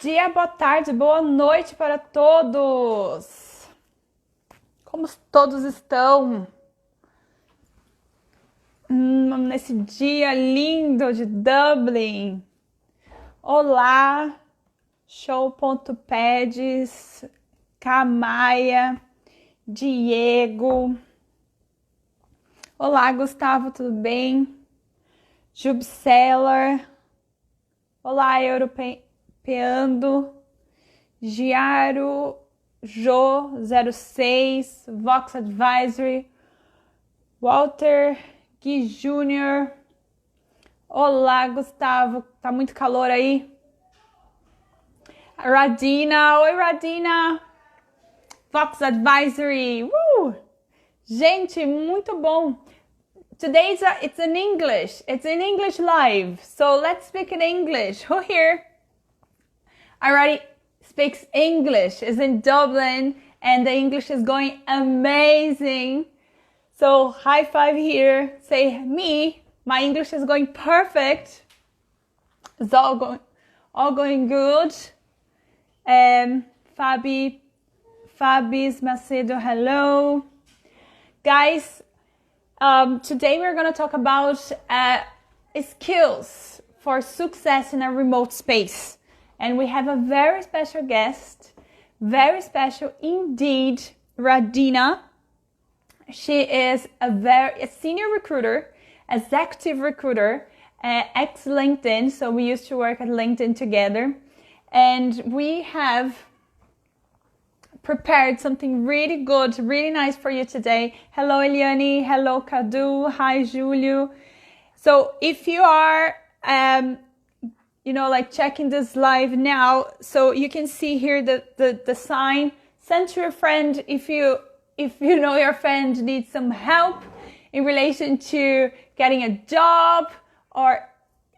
dia, boa tarde, boa noite para todos. Como todos estão? Nesse dia lindo de Dublin. Olá, show.pads, Camaia, Diego. Olá, Gustavo, tudo bem? Jubseller. Olá, Europeando. Giaro, Jo 06, Vox Advisory, Walter, Gui Júnior. Olá, Gustavo, tá muito calor aí? Radina, oi Radina, Vox Advisory. Gente, muito bom. Today it's in English. It's in English live. So let's speak in English. Who here already speaks English, is in Dublin, and the English is going amazing. So high five here. Say me. My English is going perfect. It's all going good. Fabi's Macedo, hello. Guys, today we're going to talk about skills for success in a remote space. And we have a very special guest, very special indeed, Radina. She is a senior recruiter, executive recruiter, ex-LinkedIn. So we used to work at LinkedIn together. And we have prepared something really good, really nice for you today. Hello, Eliane. Hello, Cadu. Hi, Julio. So if you are, checking this live now, so you can see here the sign. Send to your friend if you know your friend needs some help in relation to getting a job, or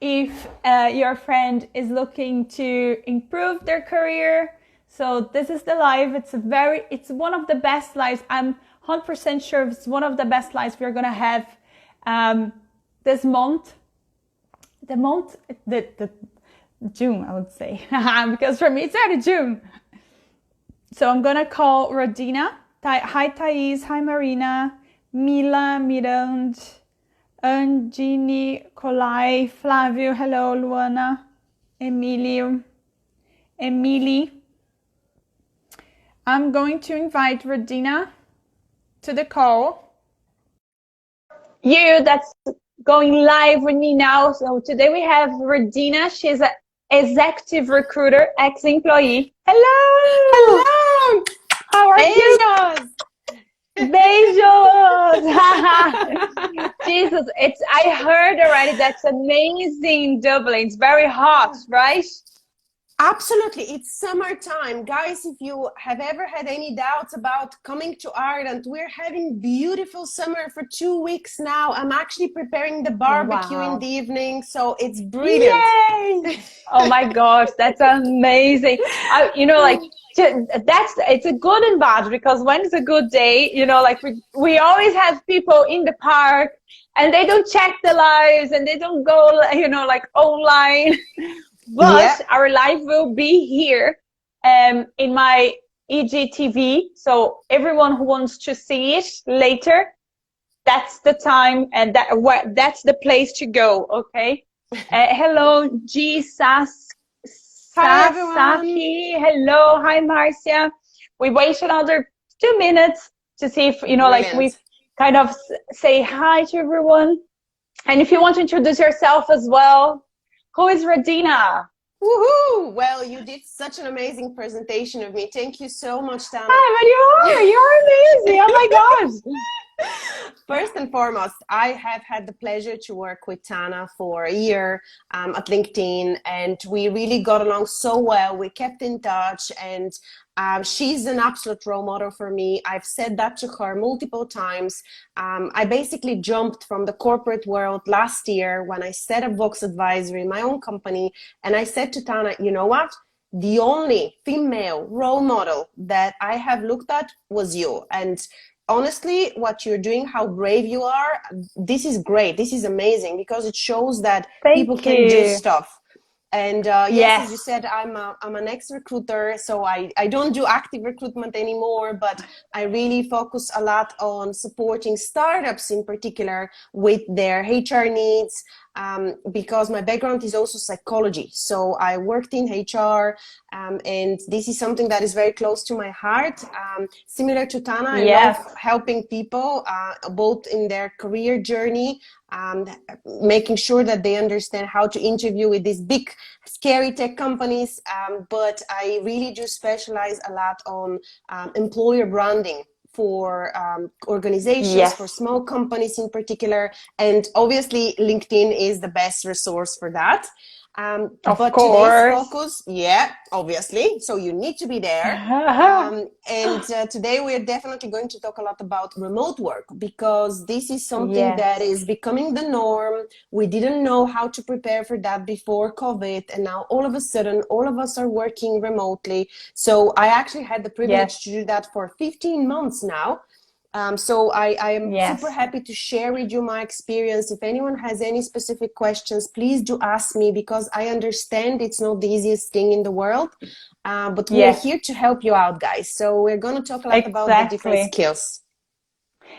if your friend is looking to improve their career. So this is the live. It's one of the best lives. I'm 100% sure it's one of the best lives we're gonna have this month. The June, I would say, because for me it's already June. So I'm gonna call Radina. Hi Thais, hi Marina, Mila, Mirand, Angini, Colai, Flavio, hello Luana, Emilio, Emily. I'm going to invite Radina to the call. You that's going live with me now. So today we have Radina. She's an executive recruiter, ex-employee. Hello! Hello! How are you? Beijos! Jesus, I heard already that's amazing in Dublin. It's very hot, right? Absolutely, it's summertime. Guys, if you have ever had any doubts about coming to Ireland, we're having beautiful summer for 2 weeks now. I'm actually preparing the barbecue in the evening, so it's brilliant. Yay! Oh my gosh, that's amazing. It's a good and bad, because when it's a good day, we always have people in the park and they don't check the lives and they don't go, online. But our live will be here in my EGTV. So everyone who wants to see it later, that's the time and that's the place to go. Okay. Hello, G Sasaki. Hello, hi Marcia. We wait another 2 minutes to see if we kind of say hi to everyone. And if you want to introduce yourself as well. Who is Radina? Woohoo! Well, you did such an amazing presentation of me. Thank you so much, Tana. Hi, you're amazing. Oh my gosh. First and foremost, I have had the pleasure to work with Tana for a year at LinkedIn, and we really got along so well. We kept in touch, and she's an absolute role model for me. I've said that to her multiple times. I basically jumped from the corporate world last year when I set up Vox Advisory, my own company, and I said to Tana, you know what? The only female role model that I have looked at was you. And honestly, what you're doing, how brave you are, this is great. This is amazing, because it shows that people can do stuff. And yes, as you said, I'm an ex-recruiter, so I don't do active recruitment anymore, but I really focus a lot on supporting startups in particular with their HR needs, because my background is also psychology. So I worked in HR, and this is something that is very close to my heart. Similar to Tana, I love helping people both in their career journey, making sure that they understand how to interview with these big, scary tech companies. But I really do specialize a lot on employer branding for organizations, for small companies in particular. And obviously, LinkedIn is the best resource for that. But today's focus, obviously, so you need to be there. And today we're definitely going to talk a lot about remote work, because this is something that is becoming the norm. We didn't know how to prepare for that before COVID, and now all of a sudden all of us are working remotely. So I actually had the privilege to do that for 15 months now. So I am super happy to share with you my experience. If anyone has any specific questions, please do ask me, because I understand it's not the easiest thing in the world, but we're here to help you out, guys. So we're going to talk a lot about the different skills.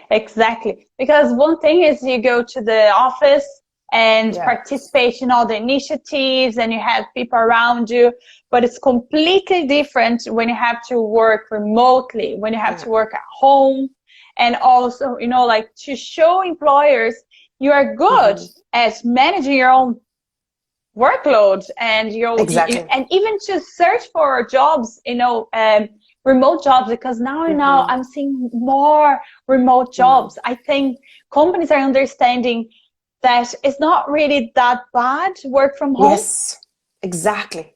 Exactly. Because one thing is you go to the office and participate in all the initiatives and you have people around you, but it's completely different when you have to work remotely, when you have to work at home. And also, you know, like to show employers you are good at managing your own workload and your and even to search for jobs, you know, remote jobs, because now I'm seeing more remote jobs. I think companies are understanding that it's not really that bad to work from home. Yes, exactly.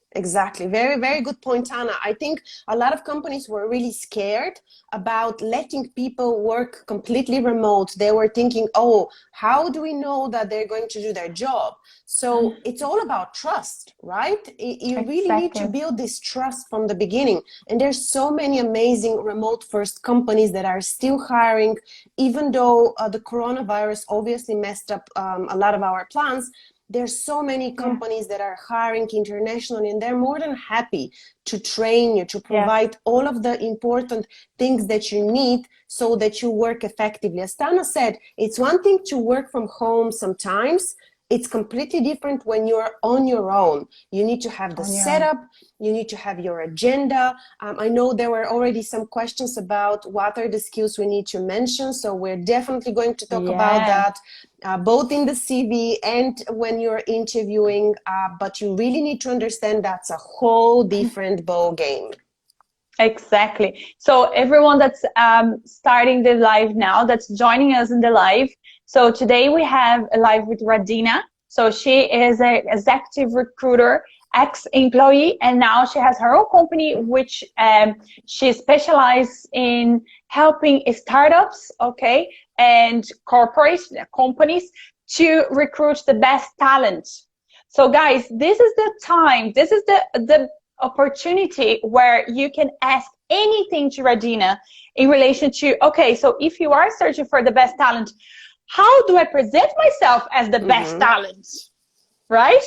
Very, very good point, Anna. I think a lot of companies were really scared about letting people work completely remote. They were thinking, oh, how do we know that they're going to do their job? So it's all about trust, right? You really need to build this trust from the beginning. And there's so many amazing remote first companies that are still hiring, even though the coronavirus obviously messed up a lot of our plans. There's so many companies that are hiring internationally, and they're more than happy to train you, to provide all of the important things that you need so that you work effectively. As Tana said, it's one thing to work from home sometimes. It's completely different when you're on your own. You need to have the setup. You need to have your agenda. I know there were already some questions about what are the skills we need to mention. So we're definitely going to talk about that, both in the CV and when you're interviewing. But you really need to understand that's a whole different ball game. Exactly. So everyone that's starting the live now, that's joining us in the live. So today we have a live with Radina. So she is an executive recruiter, ex-employee, and now she has her own company, which she specializes in helping startups, and companies to recruit the best talent. So guys, this is the time, this is the opportunity where you can ask anything to Radina in relation to, so if you are searching for the best talent, how do I present myself as the best talent, right?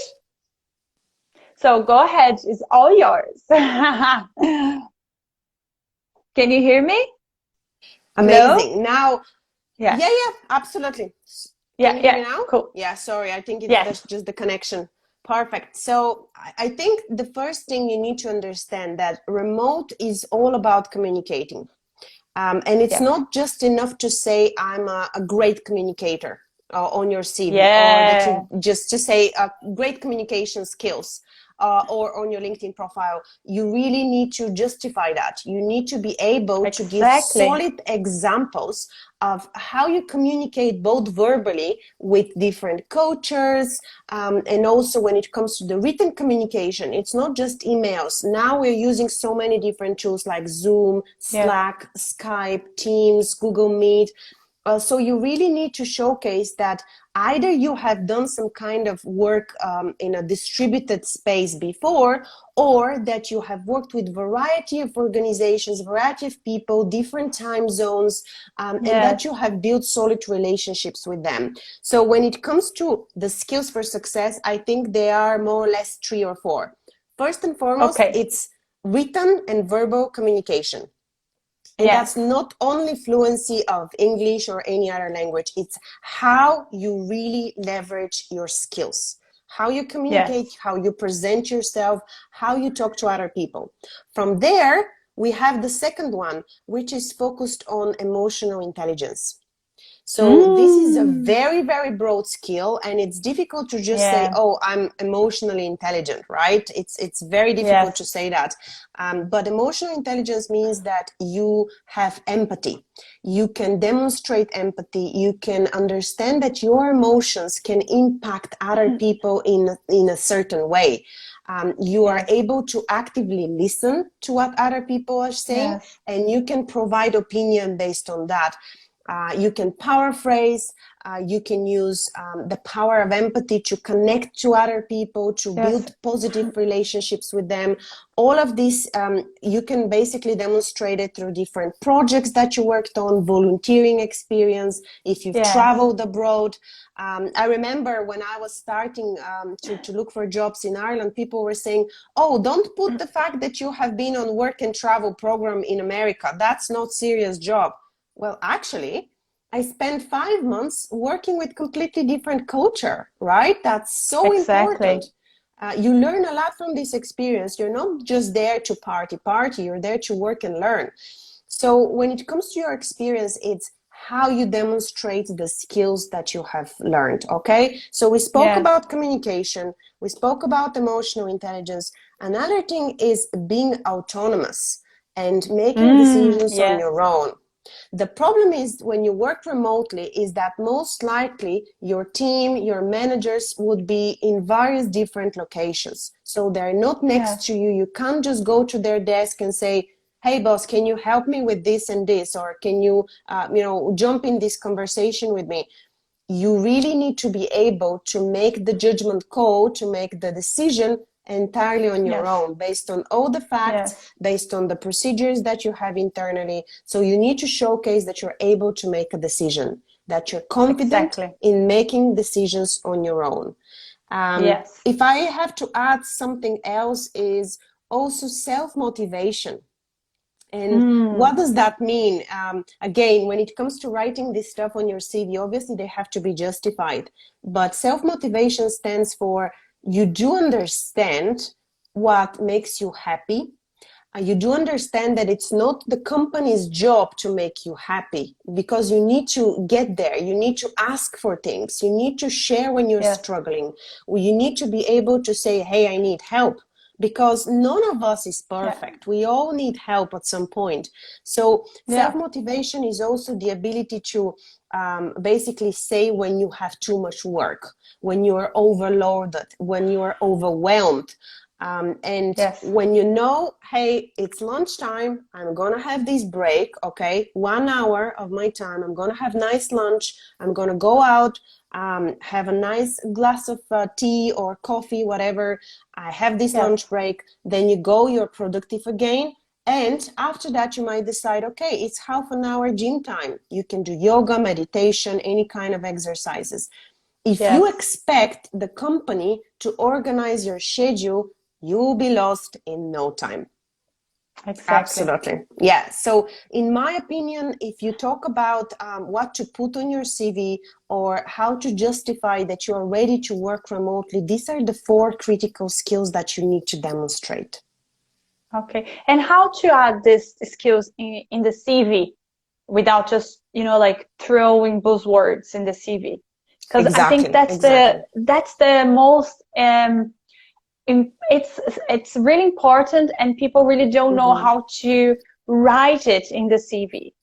So go ahead, it's all yours. Can you hear me? Amazing. Hello? Now, absolutely. Can you hear me now? Cool. Yeah, sorry, I think that's just the connection. Perfect. So I think the first thing you need to understand that remote is all about communicating. And it's not just enough to say I'm a great communicator on your CV, or that you just to say great communication skills or on your LinkedIn profile. You really need to justify that. You need to be able to give solid examples of how you communicate both verbally with different coaches, and also when it comes to the written communication. It's not just emails. Now we're using so many different tools like Zoom, Slack, Skype, Teams, Google Meet. So you really need to showcase that either you have done some kind of work in a distributed space before, or that you have worked with variety of organizations, variety of people, different time zones, and that you have built solid relationships with them. So when it comes to the skills for success, I think there are more or less 3 or 4. First and foremost, it's written and verbal communication. And that's not only fluency of English or any other language. It's how you really leverage your skills, how you communicate, how you present yourself, how you talk to other people. From there, we have the second one, which is focused on emotional intelligence. So this is a very, very broad skill, and it's difficult to just say, oh, I'm emotionally intelligent, right? It's very difficult to say that. But emotional intelligence means that you have empathy. You can demonstrate empathy. You can understand that your emotions can impact other people in a certain way. You are able to actively listen to what other people are saying, and you can provide opinion based on that. You can paraphrase, you can use the power of empathy to connect to other people, to build positive relationships with them. All of this, you can basically demonstrate it through different projects that you worked on, volunteering experience, if you've traveled abroad. I remember when I was starting to look for jobs in Ireland, people were saying, oh, don't put the fact that you have been on work and travel program in America. That's not serious job. Well, actually, I spent 5 months working with completely different culture, right? That's so important. You learn a lot from this experience. You're not just there to party. You're there to work and learn. So when it comes to your experience, it's how you demonstrate the skills that you have learned, okay? So we spoke about communication. We spoke about emotional intelligence. Another thing is being autonomous and making decisions on your own. The problem is when you work remotely is that most likely your team, your managers would be in various different locations. So they're not next to you. You can't just go to their desk and say, hey boss, can you help me with this and this? Or can you, jump in this conversation with me? You really need to be able to make the judgment call, to make the decision entirely on your own, based on all the facts, based on the procedures that you have internally. So you need to showcase that you're able to make a decision, that you're confident in making decisions on your own. If I have to add something else, is also self-motivation. And what does that mean? Again, when it comes to writing this stuff on your CV, obviously they have to be justified. But self-motivation stands for you do understand what makes you happy. You do understand that it's not the company's job to make you happy, because you need to get there. You need to ask for things. You need to share when you're struggling. You need to be able to say, hey, I need help. Because none of us is perfect. We all need help at some point. So self-motivation is also the ability to basically say when you have too much work, when you are overloaded, when you are overwhelmed. When you know, hey, it's lunchtime, I'm going to have this break, okay? 1 hour of my time, I'm going to have nice lunch, I'm going to go out, have a nice glass of tea or coffee, whatever. I have this lunch break. Then you go, you're productive again. And after that, you might decide, okay, it's half an hour gym time. You can do yoga, meditation, any kind of exercises. If you expect the company to organize your schedule, you will be lost in no time. Absolutely. Yeah. So in my opinion, if you talk about what to put on your CV or how to justify that you are ready to work remotely, these are the 4 critical skills that you need to demonstrate. Okay. And how to add these skills in the CV without just, like throwing buzzwords in the CV? Because I think that's the most it's really important, and people really don't know how to write it in the CV.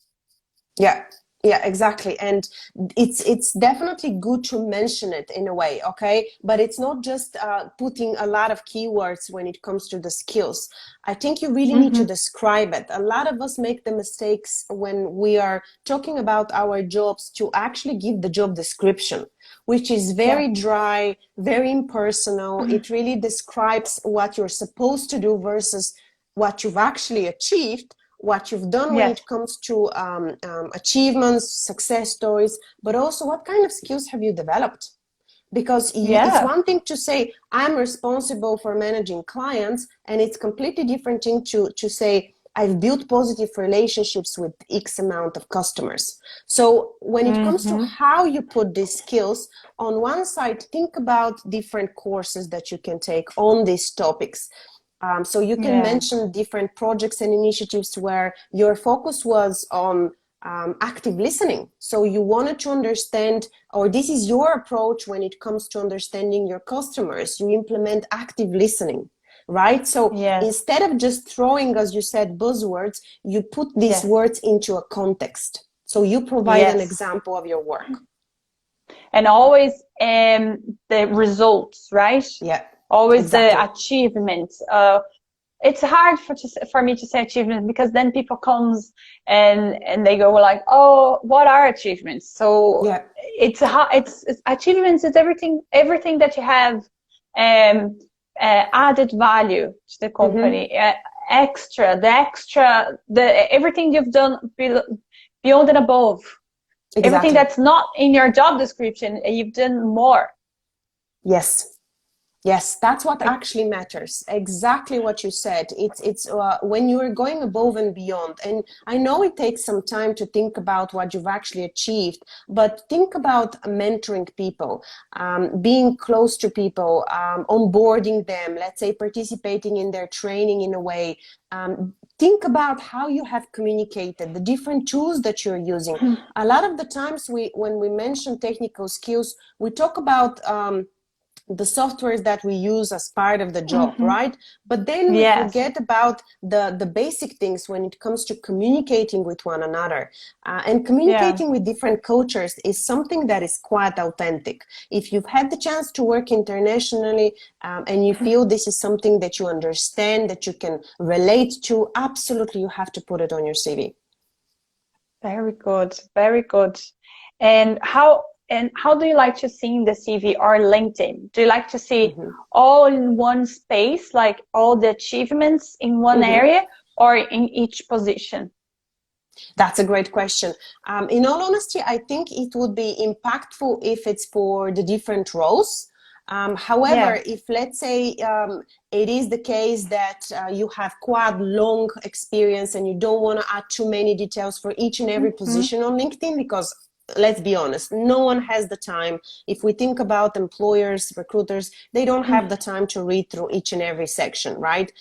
Yeah, Yeah, exactly. And it's definitely good to mention it in a way, okay? But it's not just putting a lot of keywords when it comes to the skills. I think you really need to Mm-hmm. describe it. A lot of us make the mistakes when we are talking about our jobs to actually give the job description, which is Yeah. very dry, very impersonal. It really describes what you're supposed to do versus what you've actually achieved, what you've done when Yes. it comes to achievements, success stories, but also what kind of skills have you developed? Because it's Yeah. one thing to say, I'm responsible for managing clients, and it's completely different thing to say, I've built positive relationships with X amount of customers. So when it comes to Mm-hmm. how you put these skills, on one side, think about different courses that you can take on these topics. So you can Yeah. mention different projects and initiatives where your focus was on active listening. So you wanted to understand, or this is your approach when it comes to understanding your customers. You implement active listening, right? So Yes. instead of just throwing, as you said, buzzwords, you put these Yes. words into a context. So you provide an Yes. example of your work. And always the results, right? Yeah, Always the exactly. achievements. It's hard for me to say achievement because then people comes and they go like, oh, what are achievements? So Yeah. it's achievements is everything that you have added value to the Mm-hmm. company, the everything you've done beyond and above, everything Exactly. that's not in your job description, you've done more. Yes. Yes, that's what Like, actually matters. Exactly what you said. It's when you are going above and beyond. And I know it takes some time to think about what you've actually achieved, but think about mentoring people, being close to people, onboarding them, let's say participating in their training in a way. Think about how you have communicated, the different tools that you're using. A lot of the times when we mention technical skills, we talk about the softwares that we use as part of the job, mm-hmm. right? But then we Yes. forget about the basic things when it comes to communicating with one another. And Yeah. communicating with different cultures is something that is quite authentic. If you've had the chance to work internationally, and you feel this is something that you understand, that you can relate to, absolutely you have to put it on your CV. Very good, very good. And how do you like to see in the CV or LinkedIn? Do you like to see Mm-hmm. all in one space, like all the achievements in one Mm-hmm. area, or in each position? That's a great question. In all honesty, I think it would be impactful if it's for the different roles. However, Yeah. if let's say it is the case that you have quite long experience and you don't want to add too many details for each and every Hmm. position on LinkedIn, because let's be honest, no one has the time. If we think about employers, recruiters, they don't have the time to read through each and every section, right?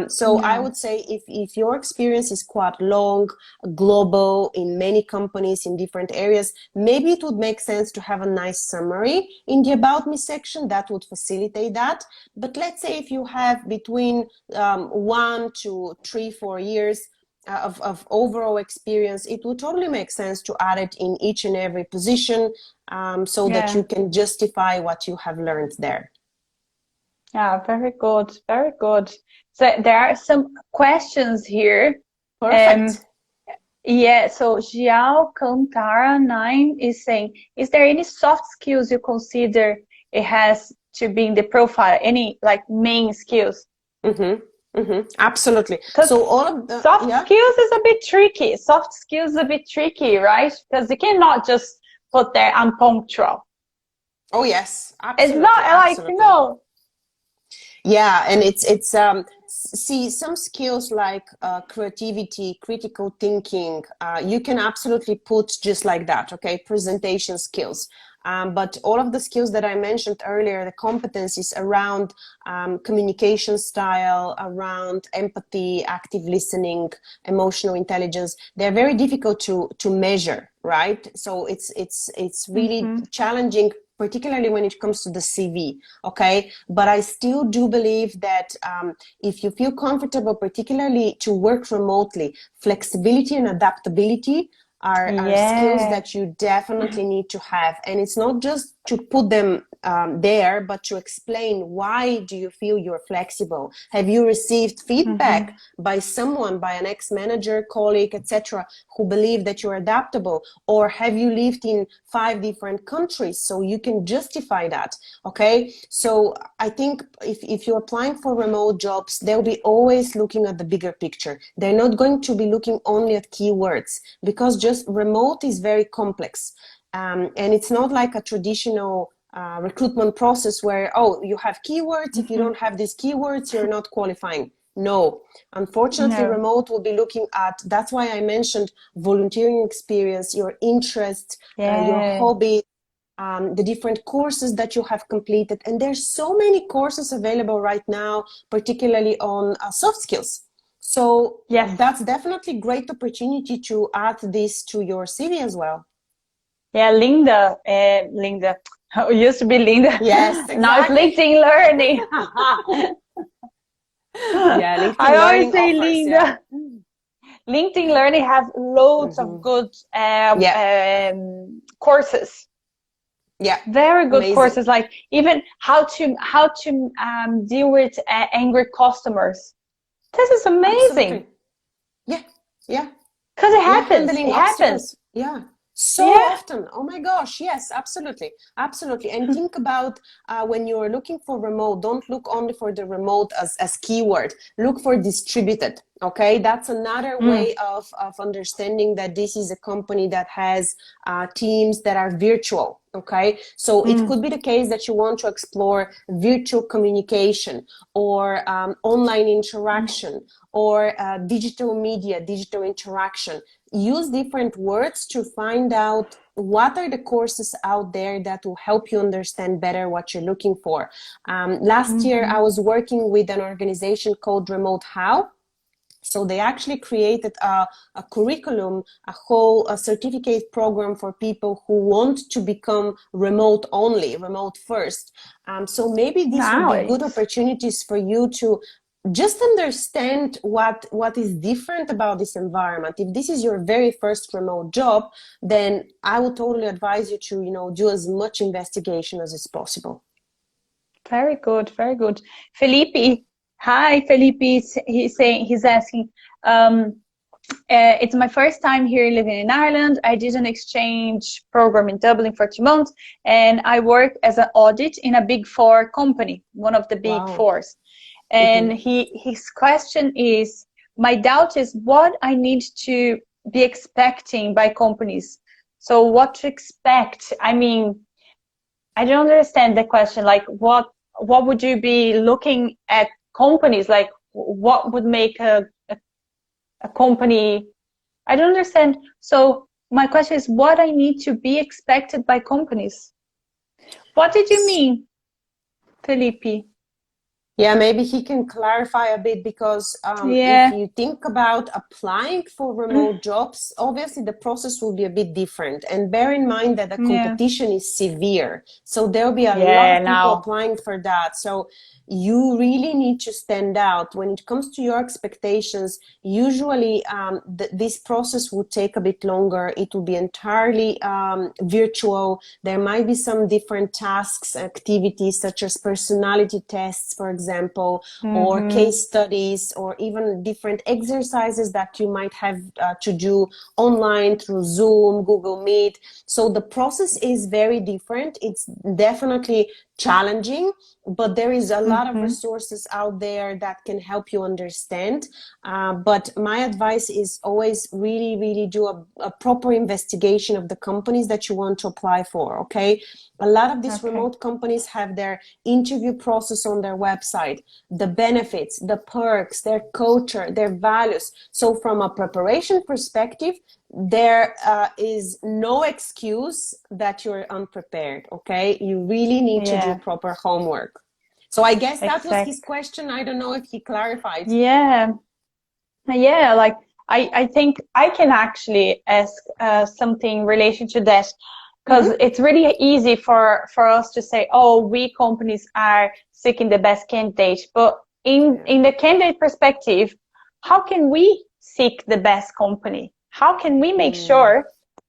So I No. would say if your experience is quite long, global, in many companies, in different areas, maybe it would make sense to have a nice summary in the About Me section that would facilitate that. But let's say if you have between 1 to 3, 4 years of overall experience, it would totally make sense to add it in each and every position, so that Yeah. you can justify what you have learned there. Yeah, very good, very good. So there are some questions here. Um, Perfect. yeah, so Jiao Kantara 9 is saying, is there any soft skills you consider it has to be in the profile? Any like main skills? Mm-hmm. Mm-hmm. Absolutely. Because So all of the, soft yeah. skills is a bit tricky. Soft skills is a bit tricky, right? Because you cannot just put there, I'm punctual. Oh yes, It's absolutely, not like, absolutely. no. Yeah, and it's see, some skills like creativity, critical thinking, you can absolutely put just like that, okay? Presentation skills. But all of the skills that I mentioned earlier, the competencies around communication style, around empathy, active listening, emotional intelligence, they're very difficult to measure, right? So it's really Mm-hmm. challenging, particularly when it comes to the CV, okay? But I still do believe that if you feel comfortable, particularly to work remotely, flexibility and adaptability are skills that you definitely need to have. And it's not just to put them there, but to explain why do you feel you're flexible. Have you received feedback by someone, by an ex-manager, colleague, etc., who believe that you're adaptable? Or have you lived in 5 different countries so you can justify that? Okay, so I think if you're applying for remote jobs, they'll be always looking at the bigger picture. They're not going to be looking only at keywords, because just remote is very complex, and it's not like a traditional recruitment process where, oh, you have keywords, if you don't have these keywords, you're not qualifying. No, unfortunately, remote will be looking at, that's why I mentioned volunteering experience, your interests, your hobby, the different courses that you have completed. And there's so many courses available right now, particularly on soft skills. So that's definitely a great opportunity to add this to your CV as well. Yeah, Linda, oh, it used to be Linda. Yes, exactly. Now it's LinkedIn Learning. Yeah, LinkedIn I always Learning say offers, Linda. LinkedIn Learning has loads of good courses. Yeah, very good amazing. courses, like even how to deal with angry customers. This is amazing. Absolutely. Yeah, because it happens. handling It obstacles. happens. Yeah, so often. Oh my gosh, yes, absolutely. And think about when you're looking for remote, don't look only for the remote as keyword. Look for distributed. Okay, that's another way of understanding that this is a company that has teams that are virtual. Okay, so it could be the case that you want to explore virtual communication or online interaction or digital media, digital interaction. Use different words to find out what are the courses out there that will help you understand better what you're looking for. Last year, I was working with an organization called Remote How. So they actually created a curriculum, a whole certificate program for people who want to become remote only, remote first. So maybe these will be good opportunities for you to just understand what is different about this environment. If this is your very first remote job, then I would totally advise you to, do as much investigation as is possible. Very good, very good. Felipe. Hi, Felipe. He's asking, it's my first time here living in Ireland. I did an exchange program in Dublin for 2 months, and I work as an audit in a Big Four company, one of the Big Fours. And his question is, my doubt is what I need to be expecting by companies. So what to expect? I mean, I don't understand the question. Like, what would you be looking at companies? Like, what would make a company? I don't understand. So my question is, what I need to be expected by companies? What did you mean, Felipe? Yeah, maybe he can clarify a bit, because if you think about applying for remote jobs, obviously the process will be a bit different. And bear in mind that the competition is severe. So there'll be a lot of people applying for that. So you really need to stand out. When it comes to your expectations, usually this process would take a bit longer. It will be entirely virtual. There might be some different tasks, activities, such as personality tests, for example, or case studies, or even different exercises that you might have to do online through Zoom, Google Meet. So the process is very different. It's definitely challenging, but there is a lot of resources out there that can help you understand. But my advice is always really do a proper investigation of the companies that you want to apply for. Okay, a lot of these remote companies have their interview process on their website, the benefits, the perks, their culture, their values. So from a preparation perspective, there is no excuse that you're unprepared. Okay, you really need to do proper homework. So I guess that was his question. I don't know if he clarified. Like I think I can actually ask something in relation to that, because it's really easy for us to say, oh, we companies are seeking the best candidate, but in the candidate perspective, how can we seek the best company? How can we make sure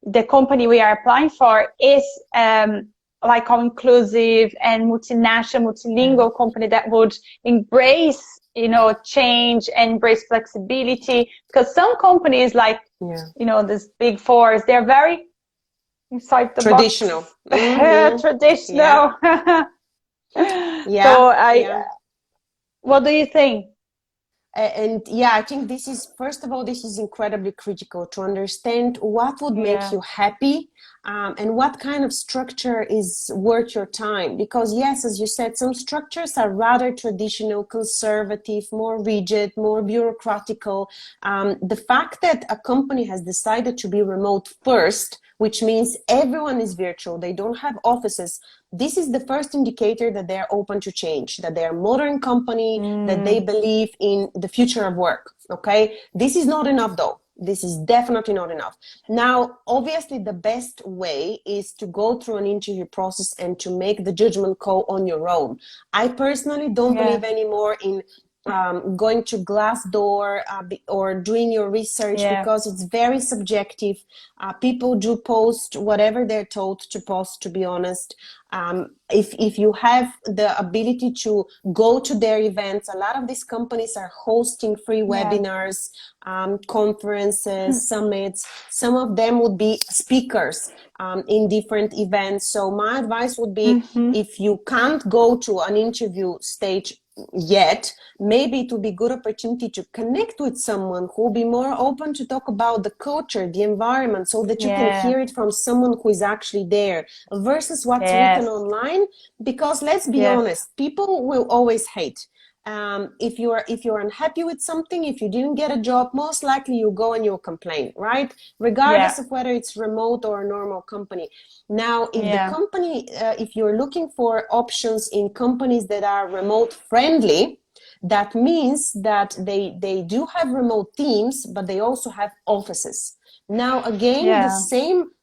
the company we are applying for is like all inclusive and multinational, multilingual company that would embrace, you know, change and embrace flexibility. Because some companies like, you know, these big fours, they're very inside the traditional. box. Traditional. So what do you think? And yeah, I think this is, first of all, this is incredibly critical to understand what would make you happy, and what kind of structure is worth your time. Because yes, as you said, some structures are rather traditional, conservative, more rigid, more bureaucratical. The fact that a company has decided to be remote first, which means everyone is virtual, they don't have offices, this is the first indicator that they're open to change, that they're a modern company, that they believe in the future of work, okay? This is not enough though. This is definitely not enough. Now, obviously, the best way is to go through an interview process and to make the judgment call on your own. I personally don't believe anymore in going to Glassdoor or doing your research, because it's very subjective. People do post whatever they're told to post, to be honest. If you have the ability to go to their events, a lot of these companies are hosting free webinars, conferences, summits. Some of them would be speakers in different events. So my advice would be, if you can't go to an interview stage yet, maybe it would be a good opportunity to connect with someone who will be more open to talk about the culture, the environment, so that you can hear it from someone who is actually there versus what's written online. Because let's be honest, people will always hate. If you're unhappy with something, if you didn't get a job, most likely you'll go and you'll complain, right? Regardless of whether it's remote or a normal company. Now, if the company, if you're looking for options in companies that are remote friendly, that means that they do have remote teams, but they also have offices. Now, again,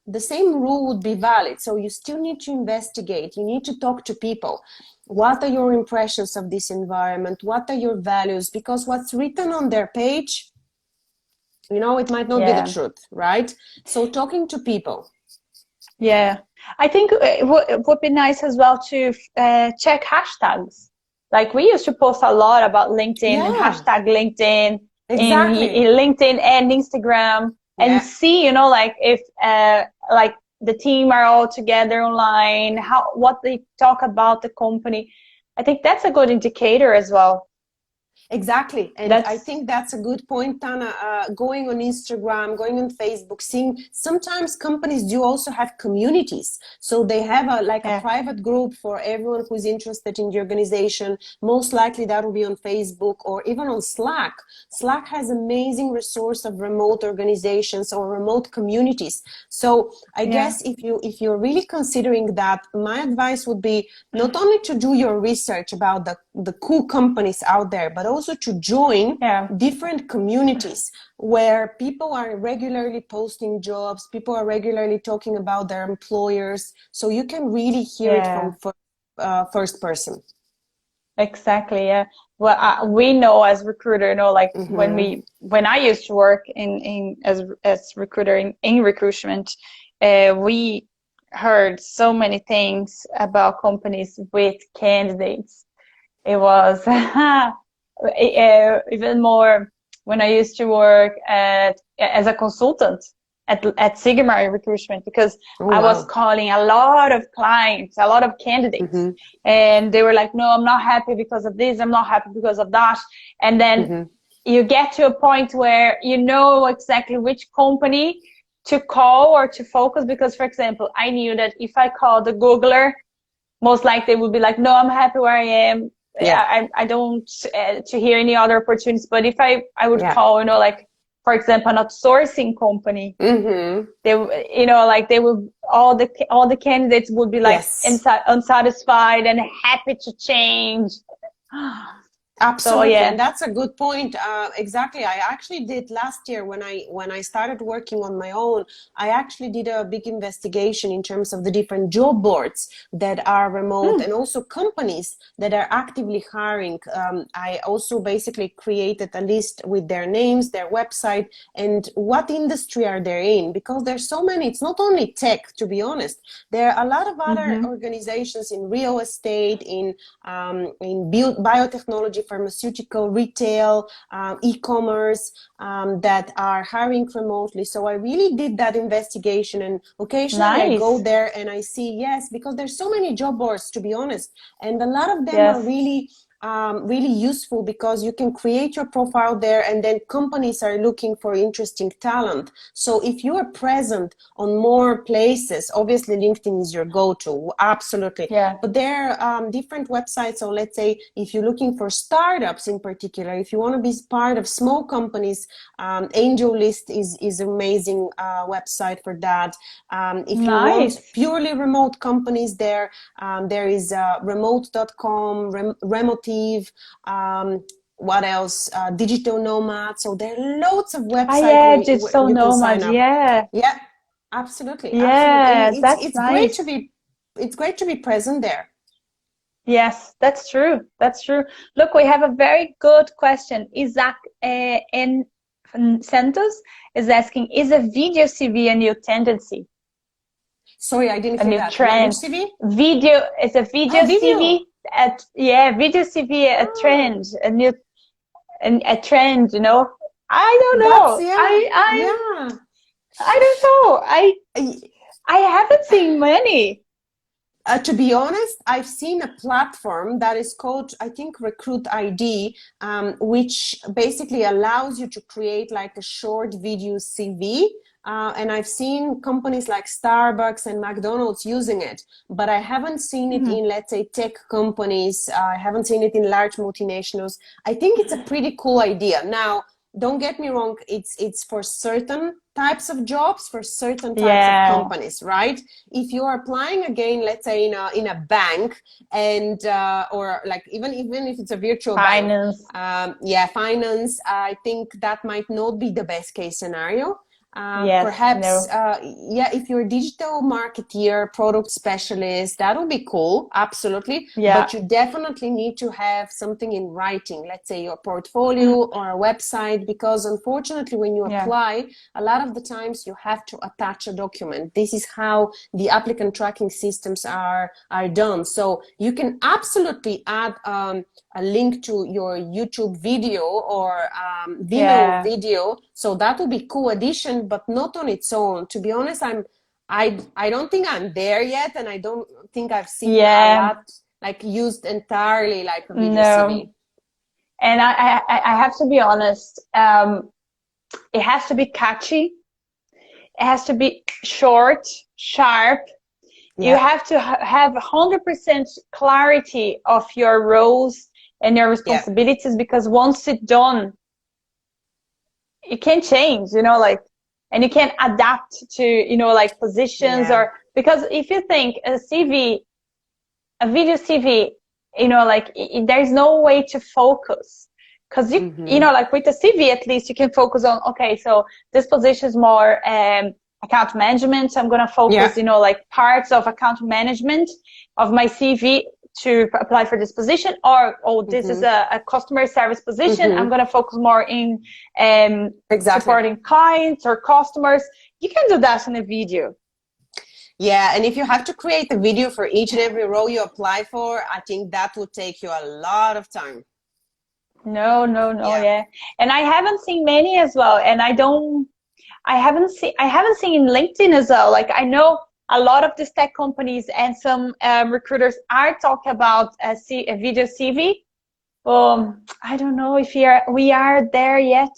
the same rule would be valid. So you still need to investigate. You need to talk to people. What are your impressions of this environment? What are your values? Because what's written on their page, you know, it might not be the truth, right? So talking to people. Yeah, I think it would be nice as well to check hashtags. Like we used to post a lot about LinkedIn and hashtag LinkedIn in LinkedIn and Instagram, and see, you know, like if like the team are all together online, what they talk about the company. I think that's a good indicator as well. Exactly. And I think that's a good point, Tana. Going on Instagram, going on Facebook, seeing sometimes companies do also have communities. So they have a private group for everyone who's interested in the organization. Most likely that will be on Facebook or even on Slack. Slack has amazing resource of remote organizations or remote communities. So I guess if you're really considering that, my advice would be not only to do your research about the cool companies out there, but also to join different communities where people are regularly posting jobs, people are regularly talking about their employers, so you can really hear it from first person. Exactly. Yeah. Well, we know as recruiter, you know, like when I used to work as recruiter in recruitment, we heard so many things about companies with candidates. It was even more when I used to work as a consultant at Sigma recruitment, because I was calling a lot of clients, a lot of candidates, and they were like, no, I'm not happy because of this, I'm not happy because of that. And then you get to a point where you know exactly which company to call or to focus, because, for example, I knew that if I called the Googler, most likely they would be like, no, I'm happy where I am. I don't to hear any other opportunities. But if I would call, you know, like, for example, an outsourcing company, they, you know, like they will, all the candidates would be like unsatisfied and happy to change. Absolutely, yeah. and that's a good point. Exactly, I actually did last year when I started working on my own. I actually did a big investigation in terms of the different job boards that are remote and also companies that are actively hiring. I also basically created a list with their names, their website, and what industry are they in, because there's so many. It's not only tech, to be honest. There are a lot of other organizations in real estate, in biotechnology, pharmaceutical, retail, e-commerce, that are hiring remotely. So I really did that investigation, and occasionally I go Nice. there and I see, yes, because there's so many job boards, to be honest, and a lot of them are Yes. really useful, because you can create your profile there, and then companies are looking for interesting talent. So if you are present on more places, obviously LinkedIn is your go-to, absolutely. Yeah. But there are different websites. So let's say if you're looking for startups in particular, if you want to be part of small companies, Angel List is amazing website for that. If you want Nice. purely remote companies, there is remote.com, Remotive, what else? Digital Nomad. So there are loads of Ah, websites yeah, where digital you can sign nomad. up. Yeah. Yeah, absolutely, absolutely. And Yeah, that's it's great to nice. be present there. Yes, that's true. That's true. Look, we have a very good question. Isaac N. Santos is asking, is a video CV a new tendency, Sorry, I didn't a hear new that. trend? Language TV? Video is a Ah, video video. CV video CV a Ah, trend, a trend, you know? I don't that's, know. yeah, yeah. I don't know. I- I haven't seen many. to be honest, I've seen a platform that is called, I think, Recruit ID, which basically allows you to create like a short video CV. And I've seen companies like Starbucks and McDonald's using it, but I haven't seen it in, let's say, tech companies. I haven't seen it in large multinationals. I think it's a pretty cool idea. Now, don't get me wrong, it's for certain types of jobs, for certain types of Yeah. companies, right? If you're applying again, let's say in a bank, and or like even if it's a virtual bank, Finance. yeah, finance, I think that might not be the best case scenario. Yes. Perhaps, No. yeah, if you're a digital marketeer, product specialist, that would be cool, absolutely. Yeah. But you definitely need to have something in writing, let's say your portfolio or a website, because unfortunately, when you Yeah. apply, a lot of the times you have to attach a document. This is how the applicant tracking systems are done. So you can absolutely add a link to your YouTube video or Vimeo Yeah. video. So that would be cool addition, but not on its own. To be honest, I don't think I'm there yet, and I don't think I've seen a Yeah. lot like used entirely like a video No. CV. And I have to be honest. It has to be catchy. It has to be short, sharp. You Yeah, have to have 100% clarity of your roles and your yeah. responsibilities, because once it's done, you can't change, you know, like, and you can't adapt to, you know, like positions, Yeah. or because if you think a CV, a video CV, you know, like there's no way to focus, because you Mm-hmm. know, like with the CV, at least you can focus on, okay, so this position is more account management. So I'm going to focus, Yeah. you know, like parts of account management of my CV to apply for this position, or oh, this is Mm-hmm. a customer service position. I'm Mm-hmm. going to focus more in Exactly. supporting clients or customers. You can do that in a video. Yeah, and if you have to create a video for each and every role you apply for, I think that would take you a lot of time. No, no, no, Yeah. yeah. And I haven't seen many as well. And I haven't seen in LinkedIn as well. Like I know a lot of these tech companies and some recruiters are talking about a video CV. I don't know if we are there yet.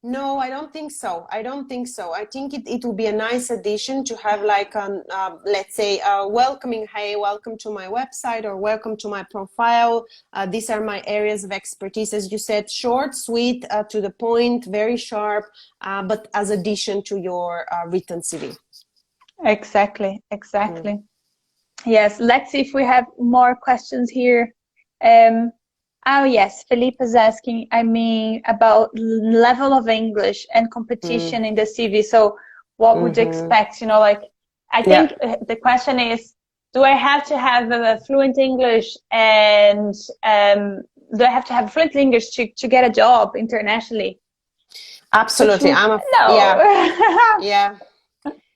No, I don't think so. I don't think so. I think it will be a nice addition to have like an, let's say, welcoming, hey, welcome to my website or welcome to my profile. These are my areas of expertise. As you said, short, sweet, to the point, very sharp, but as addition to your written CV. Exactly, Mm. exactly. Yes, let's see if we have more questions here. Um, Oh, yes. Felipe is asking, I mean, about level of English and competition in the CV. So what would you expect? You know, like, I think the question is, do I have to have a fluent English and do I have to have fluent English to get a job internationally? Absolutely. No. Yeah.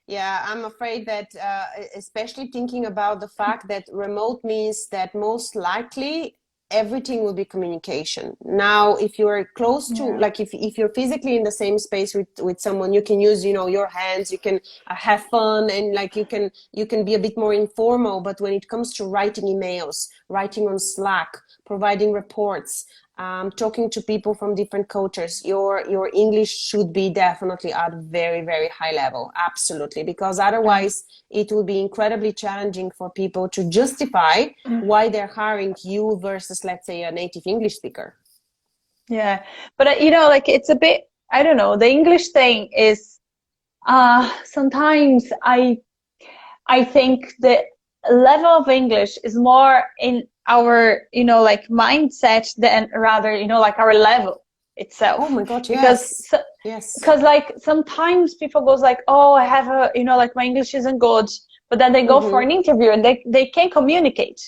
Yeah, I'm afraid that, especially thinking about the fact that remote means that most likely everything will be communication. Now, if you're close to, like, if you're physically in the same space with someone, you can use, you know, your hands, you can have fun, and like you can be a bit more informal. But when it comes to writing emails, writing on Slack, providing reports, talking to people from different cultures, your English should be definitely at very, very high level. Absolutely. Because otherwise it will be incredibly challenging for people to justify why they're hiring you versus, let's say, a native English speaker. Yeah. But, you know, like it's a bit, I don't know, the English thing is, sometimes I think the level of English is more in our, you know, like mindset than rather, you know, like our level itself. Oh my God, yes. Because like sometimes people goes like, oh, I have a, you know, like my English isn't good, but then they go for an interview and they can communicate.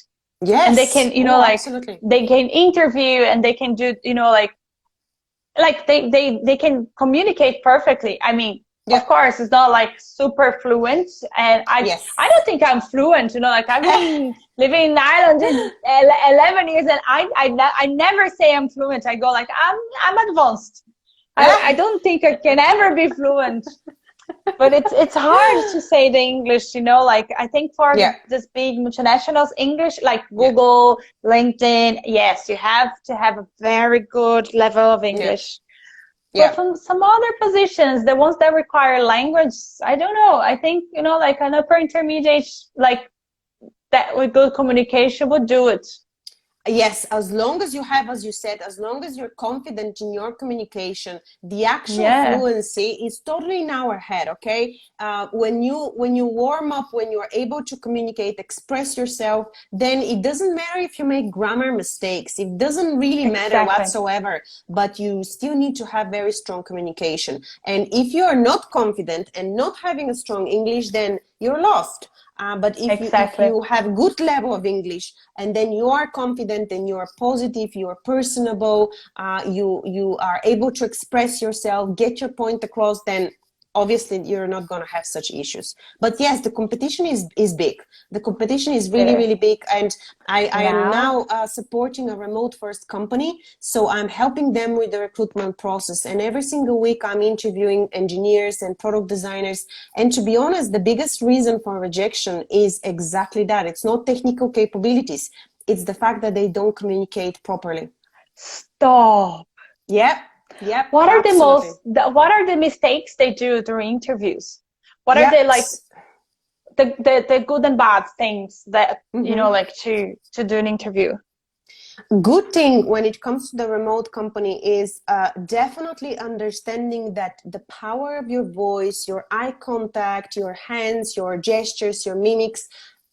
Yes. And they can, you know, like absolutely. they can interview and they can do, you know, like they can communicate perfectly. I mean, of course, it's not like super fluent, and I don't think I'm fluent. You know, like I've been living in Ireland in 11 years, and I never say I'm fluent. I go like I'm advanced. I don't think I can ever be fluent. But it's hard to say the English, you know, like I think for this big multinationals, English, like Google, LinkedIn, yes, you have to have a very good level of English. But from some other positions, the ones that require language, I don't know. I think, you know, like an upper intermediate, like that with good communication would do it. Yes, as long as you have, as you said, as long as you're confident in your communication, the actual fluency is totally in our head. Okay, when you warm up, when you're able to communicate, express yourself, then it doesn't matter if you make grammar mistakes. It doesn't really matter whatsoever. But you still need to have very strong communication. And if you are not confident and not having a strong English, then you're lost. But if you have good level of English and then you are confident and you are positive, you are personable, you are able to express yourself, get your point across, then obviously you're not going to have such issues. But yes, the competition is big. The competition is really, really big. And I am now supporting a remote first company. So I'm helping them with the recruitment process. And every single week I'm interviewing engineers and product designers. And to be honest, the biggest reason for rejection is exactly that. It's not technical capabilities. It's the fact that they don't communicate properly. Stop. Yeah. What are the mistakes they do during interviews? What are the like the good and bad things that you know, like to do an interview? Good thing when it comes to the remote company is definitely understanding that the power of your voice, your eye contact, your hands, your gestures, your mimics,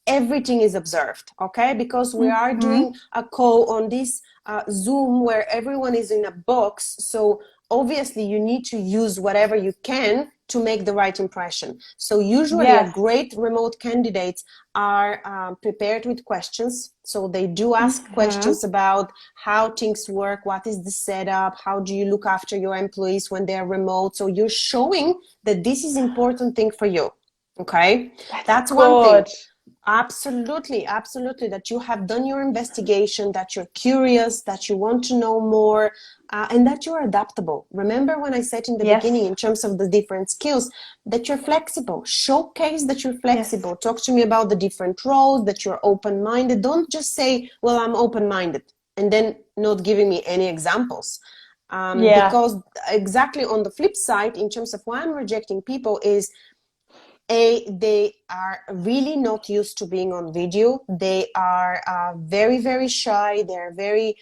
everything is observed, okay? Because we are doing a call on this Zoom where everyone is in a box. So obviously you need to use whatever you can to make the right impression. So usually a great remote candidates are prepared with questions. So they do ask questions about how things work, what is the setup, how do you look after your employees when they're remote. So you're showing that this is important thing for you, okay? That's one thing. Absolutely, that you have done your investigation, that you're curious, that you want to know more, and that you're adaptable. Remember when I said in the beginning, in terms of the different skills, that you're flexible. Showcase that you're flexible. Talk to me about the different roles, that you're open-minded. Don't just say, well, I'm open-minded, and then not giving me any examples. Because exactly on the flip side, in terms of why I'm rejecting people is, they are really not used to being on video. They are very, very shy. They're very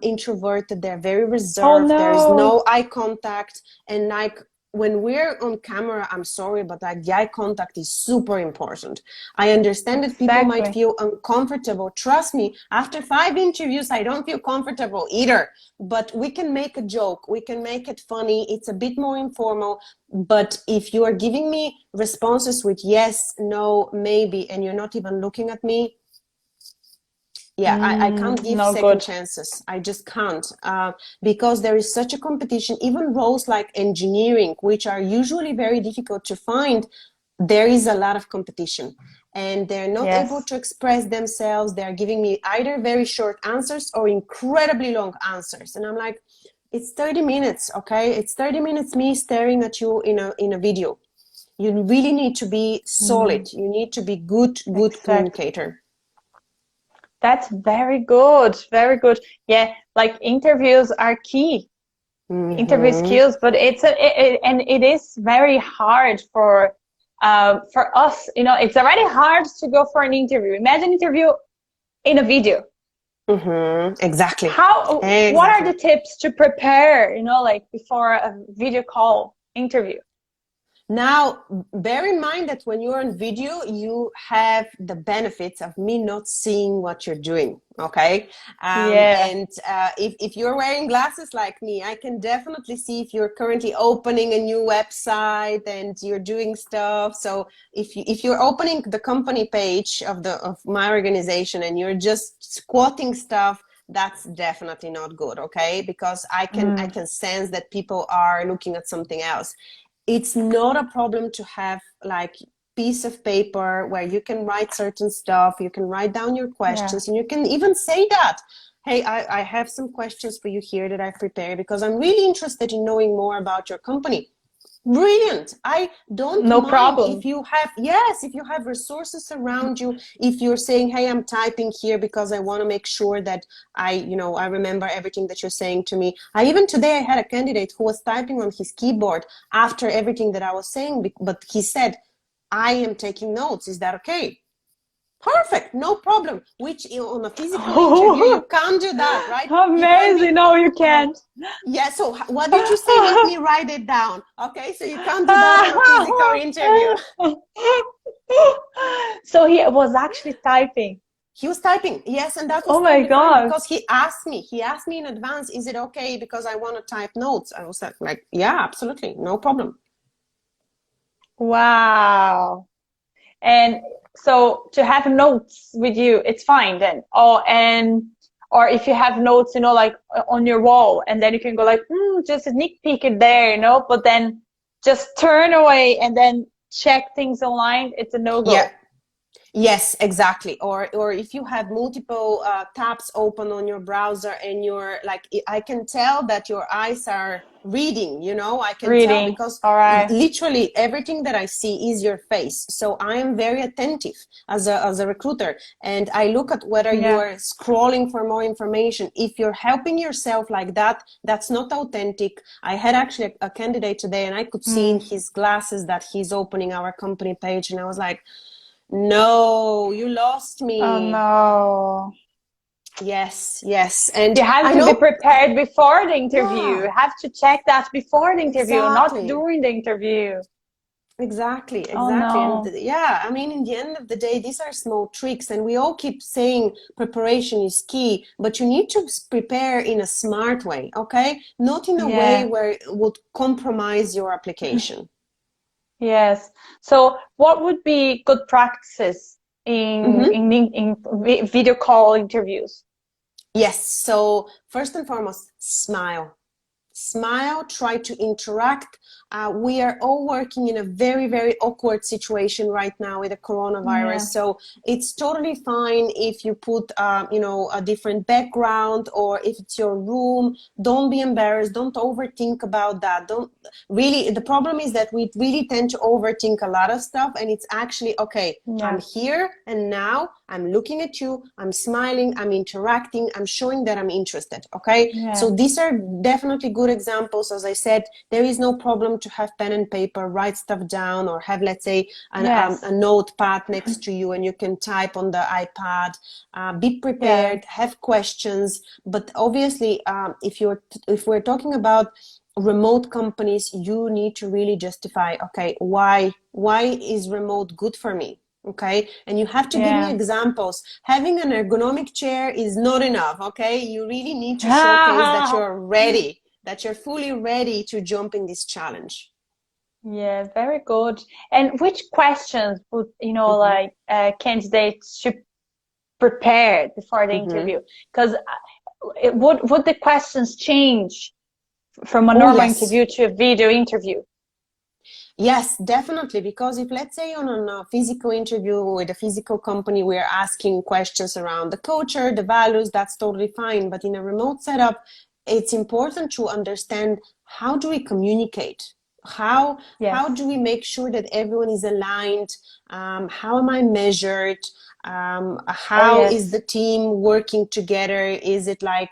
introverted. They're very reserved. There's no eye contact. And like when we're on camera, I'm sorry, but like the eye contact is super important. I understand that people might Exactly. feel uncomfortable. Trust me, after 5 interviews, I don't feel comfortable either. But we can make a joke. We can make it funny. It's a bit more informal. But if you are giving me responses with yes, no, maybe, and you're not even looking at me, yeah, I can't give No second good. chances. I just can't, because there is such a competition. Even roles like engineering, which are usually very difficult to find, there is a lot of competition, and they're not able Yes. to express themselves. They're giving me either very short answers or incredibly long answers, and I'm like, it's 30 minutes, okay? It's 30 minutes me staring at you in a video. You really need to be solid. You need to be good Exactly. communicator. That's very good. Very good. Yeah, like interviews are key. Interview Mm-hmm. skills, but and it is very hard for us. You know, it's already hard to go for an interview. Imagine interview in a video. Mm-hmm. Exactly. What are the Exactly. tips to prepare, you know, like before a video call interview? Now, bear in mind that when you're on video, you have the benefits of me not seeing what you're doing. Okay. Yeah. And if you're wearing glasses like me, I can definitely see if you're currently opening a new website and you're doing stuff. So if you're opening the company page of my organization and you're just squatting stuff, that's definitely not good. Okay. Because I can sense that people are looking at something else. It's not a problem to have like piece of paper where you can write certain stuff, you can write down your Yeah. questions, and you can even say that, hey, I have some questions for you here that I've prepared because I'm really interested in knowing more about your company. Brilliant. I don't No mind if problem. you have, yes, if you have resources around you, if you're saying, hey, I'm typing here because I want to make sure that I remember everything that you're saying to me. Even today I had a candidate who was typing on his keyboard after everything that I was saying, but he said, I am taking notes. Is that okay? Perfect, no problem. Which on a physical interview, you can't do that, right? You can't Amazing. be, No, you can't. yeah, so what did you say? Let me write it down. Okay, so you can't do that on a physical interview. So he was actually typing. He was typing, yes, and that was Oh my totally fine God. because he asked me in advance, is it okay? Because I want to type notes. I was like, yeah, absolutely, no problem. Wow. And so to have notes with you, it's fine then. Or if you have notes, you know, like on your wall, and then you can go like, just sneak peek it there, you know, but then just turn away and then check things online, it's a Yeah. no-go. Yes, exactly. Or if you have multiple tabs open on your browser and you're like, I can tell that your eyes are reading, I can tell Reading. because All right. literally everything that I see is your face. So I am very attentive as a recruiter, and I look at whether you Yeah. are scrolling for more information. If you're helping yourself like that, that's not authentic. I had actually a candidate today, and I could see in Mm. his glasses that he's opening our company page, and I was like, no, you lost Oh me. no. Yes, yes. And You have I to be know, prepared before the interview. yeah, You have to check that before the interview, not exactly. during the interview. Exactly, Oh exactly. And no. yeah, I mean, in the end of the day, these are small tricks, and we all keep saying preparation is key, but you need to prepare in a smart way, okay? Not in a way Yeah. where it would compromise your application. Yes. So what would be good practices Mm-hmm. in video call interviews? Yes. So first and foremost, smile, try to interact. We are all working in a very, very awkward situation right now with the coronavirus. Yeah. So it's totally fine if you put, a different background, or if it's your room. Don't be embarrassed. Don't overthink about that. Don't really. The problem is that we really tend to overthink a lot of stuff, and it's actually okay. I'm Yeah. here and now. I'm looking at you. I'm smiling. I'm interacting. I'm showing that I'm interested. Okay. Yeah. So these are definitely good examples. As I said, there is no problem to have pen and paper, write stuff down, or have, let's say, a Yes. notepad next to you and you can type on the iPad. Be Yeah. prepared, have questions. But obviously, if we're talking about remote companies, you need to really justify, okay, why is remote good for me? Okay, and you have to give me examples. Having an ergonomic chair is not enough. Okay, you really need to showcase that you're ready, that you're fully ready to jump in this challenge. Yeah, very good. And which questions would, like candidates should prepare before the interview? Because would the questions change from a normal interview to a video interview? Yes, definitely. Because if, let's say, on a physical interview with a physical company, we're asking questions around the culture, the values, that's totally fine. But in a remote setup, it's important to understand, how do we communicate? How do we make sure that everyone is aligned? How am I measured? How is the team working together? Is it like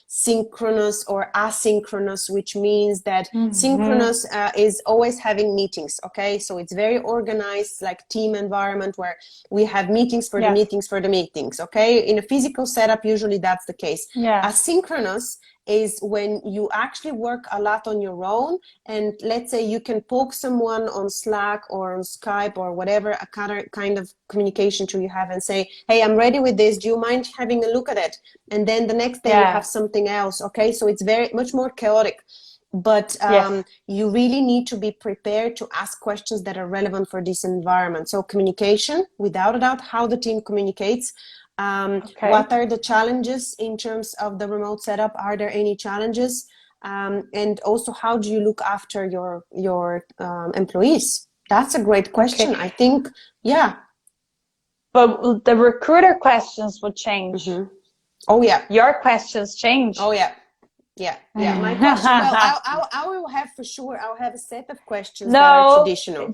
synchronous or asynchronous, which means that synchronous is always having meetings. Okay, so it's very organized, like team environment, where we have meetings for the meetings for the meetings. Okay, in a physical setup, usually that's the case. Asynchronous is when you actually work a lot on your own, and let's say you can poke someone on Slack or on Skype or whatever a kind of communication tool you have, and say, hey, I'm ready with this, do you mind having a look at it? And then the next day you have something else. Okay, so it's very much more chaotic. But you really need to be prepared to ask questions that are relevant for this environment. So communication, without a doubt, how the team communicates. What are the challenges in terms of the remote setup? Are there any challenges? And also, how do you look after your employees? That's a great question. I think, But the recruiter questions would change. Oh yeah. Your questions change. Oh yeah. Yeah. My question. Well, I will have for sure. I'll have a set of questions that are traditional.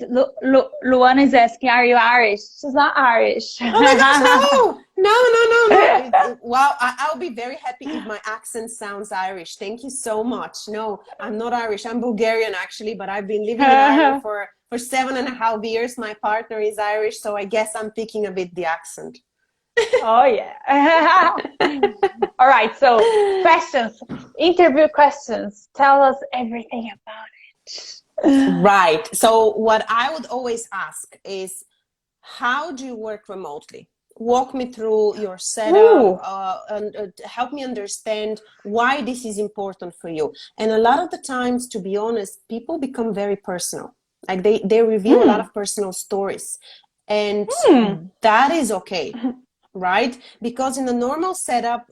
Luana is asking, "Are you Irish?" She's not Irish. Oh my gosh, no. Well, I'll be very happy if my accent sounds Irish. Thank you so much. No, I'm not Irish. I'm Bulgarian actually, but I've been living in Ireland for 7.5 years. My partner is Irish, so I guess I'm picking a bit the accent. Oh yeah. All right, so questions, interview questions. Tell us everything about it. Right. So what I would always ask is, how do you work remotely? Walk me through your setup, and help me understand why this is important for you. And a lot of the times, to be honest, people become very personal. Like they reveal a lot of personal stories, and that is okay. Right? Because in a normal setup,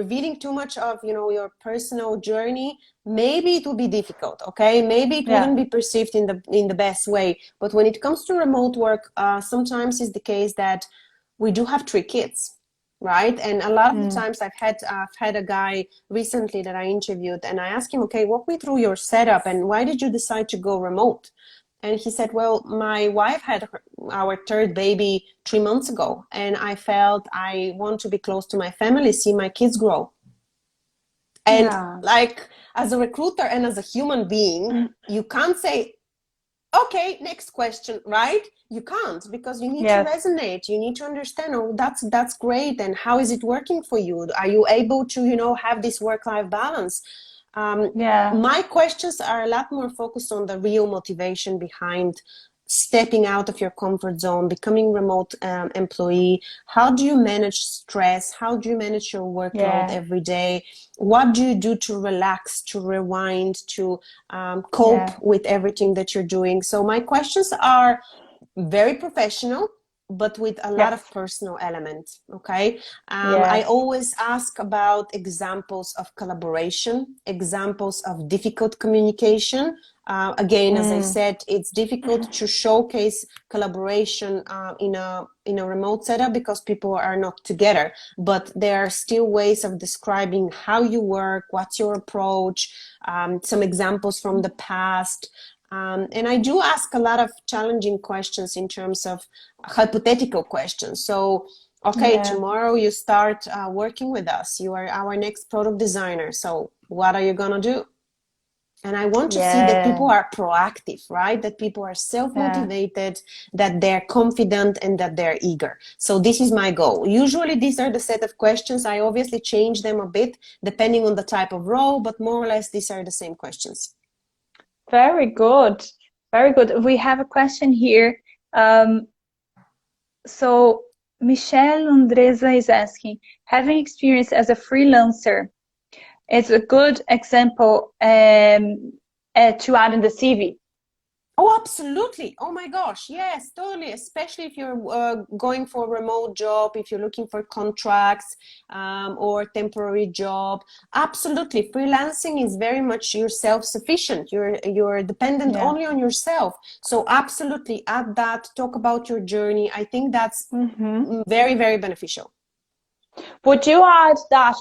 revealing too much of, your personal journey, maybe it will be difficult. Okay, maybe it wouldn't be perceived in the best way. But when it comes to remote work, sometimes it's the case that we do have 3 kids, right? And a lot of the times I've had a guy recently that I interviewed, and I asked him, okay, walk me through your setup and why did you decide to go remote? And he said, well, my wife had our 3rd baby 3 months ago, and I felt I want to be close to my family, see my kids grow. And like, as a recruiter and as a human being, you can't say, okay, next question, right? You can't, because you need to resonate. You need to understand, oh, that's great. And how is it working for you? Are you able to, have this work-life balance? My questions are a lot more focused on the real motivation behind stepping out of your comfort zone, becoming remote employee. How do you manage stress? How do you manage your workload every day? What do you do to relax, to rewind, to cope with everything that you're doing? So my questions are very professional, but with a lot of personal element. Okay. I always ask about examples of collaboration, examples of difficult communication. Again, as I said, it's difficult to showcase collaboration in a remote setup because people are not together, but there are still ways of describing how you work, what's your approach, some examples from the past. And I do ask a lot of challenging questions in terms of hypothetical questions. So, okay, tomorrow you start working with us. You are our next product designer. So what are you going to do? And I want to see that people are proactive, right? That people are self-motivated, that they're confident, and that they're eager. So this is my goal. Usually these are the set of questions. I obviously change them a bit depending on the type of role, but more or less these are the same questions. Very good. Very good. We have a question here. So Michelle Andresa is asking, having experience as a freelancer is a good example to add in the CV. Oh, absolutely. Oh my gosh. Yes, totally. Especially if you're going for a remote job, if you're looking for contracts or temporary job. Absolutely. Freelancing is very much you're self-sufficient. You're dependent only on yourself. So absolutely add that, talk about your journey. I think that's very, very beneficial. Would you add that?